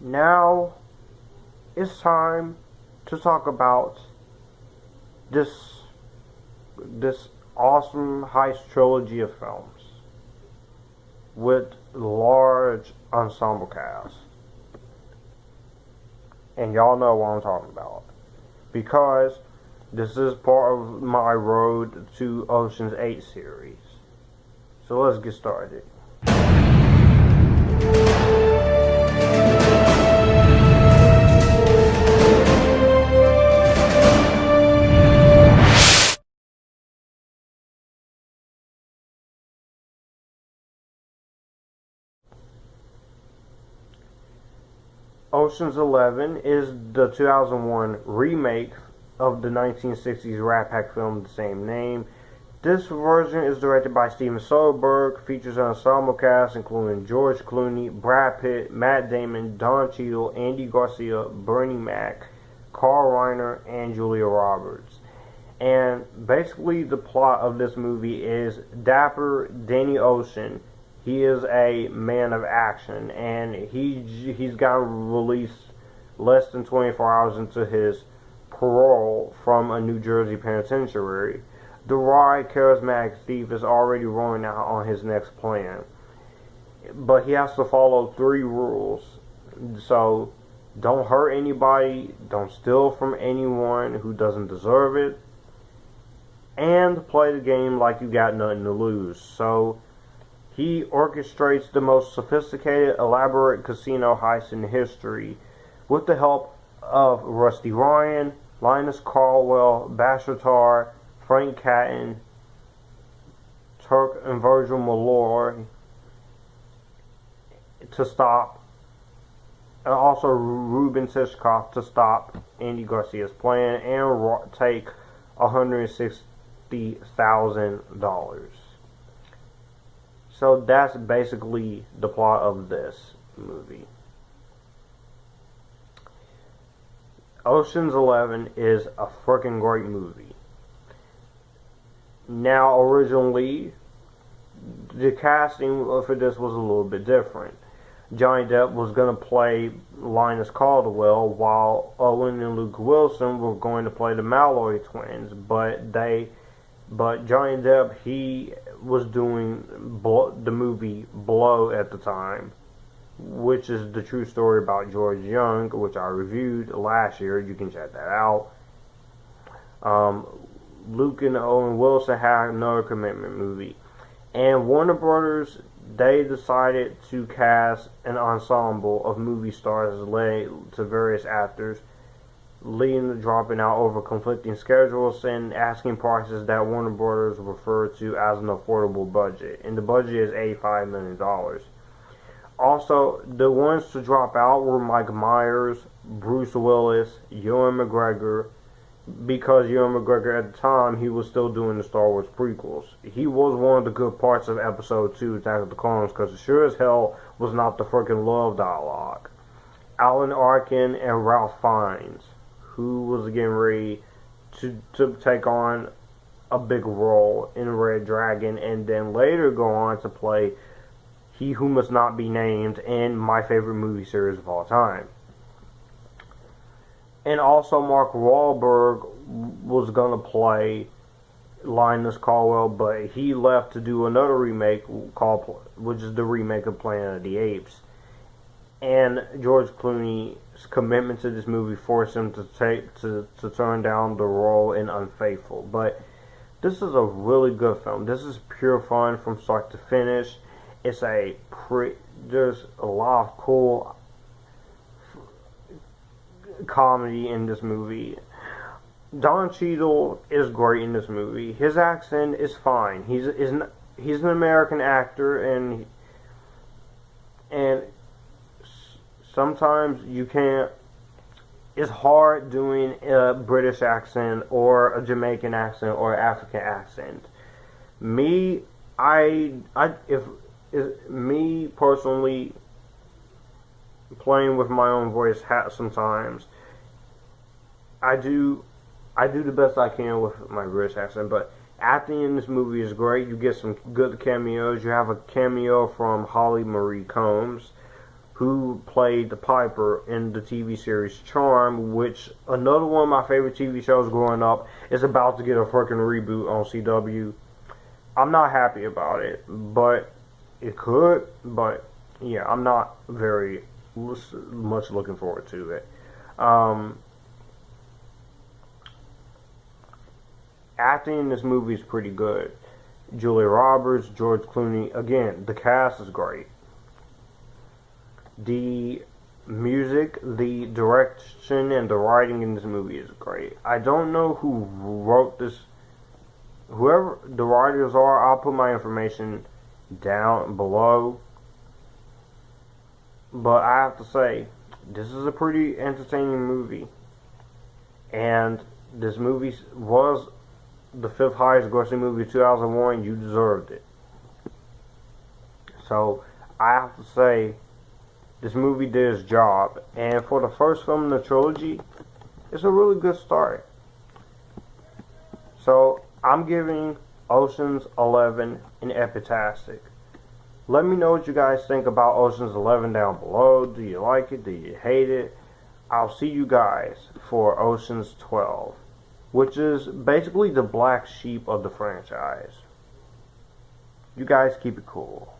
Now it's time to talk about this awesome heist trilogy of films with large ensemble cast. And y'all know what I'm talking about. Because this is part of my Road to Ocean's 8 series. So let's get started. Ocean's 11 is the 2001 remake of the 1960s Rat Pack film of the same name. This version is directed by Steven Soderbergh, features an ensemble cast including George Clooney, Brad Pitt, Matt Damon, Don Cheadle, Andy Garcia, Bernie Mac, Carl Reiner, and Julia Roberts. And basically the plot of this movie is Dapper Danny Ocean. He is a man of action, and he's gotten released less than 24 hours into his parole from a New Jersey penitentiary. The wry, charismatic thief is already rolling out on his next plan, but he has to follow 3 rules. So, don't hurt anybody, don't steal from anyone who doesn't deserve it, and play the game like you got nothing to lose. So, he orchestrates the most sophisticated, elaborate casino heist in history with the help of Rusty Ryan, Linus Caldwell, Bashir, Frank Catton, Turk and Virgil Malloy to stop, and also Ruben Tishkoff to stop Andy Garcia's plan and take $160,000. So that's basically the plot of this movie. Ocean's 11 is a freaking great movie. Now, originally, the casting for this was a little bit different. Johnny Depp was going to play Linus Caldwell, while Owen and Luke Wilson were going to play the Malloy twins, but Johnny Depp, he was doing the movie Blow at the time, which is the true story about George Young, which I reviewed last year. You can check that out. Luke and Owen Wilson had another commitment movie. And Warner Brothers, they decided to cast an ensemble of movie stars led to various actors, leading to dropping out over conflicting schedules and asking prices that Warner Brothers referred to as an affordable budget. And the budget is $85 million. Also, the ones to drop out were Mike Myers, Bruce Willis, Ewan McGregor, because Ewan McGregor at the time, he was still doing the Star Wars prequels. He was one of the good parts of Episode 2, Attack of the Clones, because it sure as hell was not the freaking love dialogue. Alan Arkin and Ralph Fiennes, who was getting ready to take on a big role in Red Dragon, and then later go on to play He Who Must Not Be Named in my favorite movie series of all time. And also Mark Wahlberg was going to play Linus Caldwell, but he left to do another remake which is the remake of Planet of the Apes. And George Clooney's commitment to this movie forced him to turn down the role in Unfaithful. But this is a really good film. This is pure fun from start to finish. There's a lot of cool comedy in this movie. Don Cheadle is great in this movie. His accent is fine. He's an American actor, and sometimes you can't. It's hard doing a British accent or a Jamaican accent or African accent. Me personally, playing with my own voice sometimes, I do the best I can with my British accent, but acting in this movie is great. You get some good cameos. You have a cameo from Holly Marie Combs, who played the Piper in the TV series Charm, which another one of my favorite TV shows growing up, is about to get a freaking reboot on CW. I'm not happy about it, but it could. But yeah, I'm not very much looking forward to it. Acting in this movie is pretty good. Julia Roberts, George Clooney, again, the cast is great. The music, the direction, and the writing in this movie is great. I don't know who wrote this. Whoever the writers are, I'll put my information down below. But I have to say, this is a pretty entertaining movie. And this movie was the 5th highest grossing movie of 2001. You deserved it. So, I have to say, this movie did its job. And for the first film in the trilogy, it's a really good start. So, I'm giving Ocean's 11 an epitastic. Let me know what you guys think about Ocean's 11 down below. Do you like it? Do you hate it? I'll see you guys for Ocean's 12, which is basically the black sheep of the franchise. You guys keep it cool.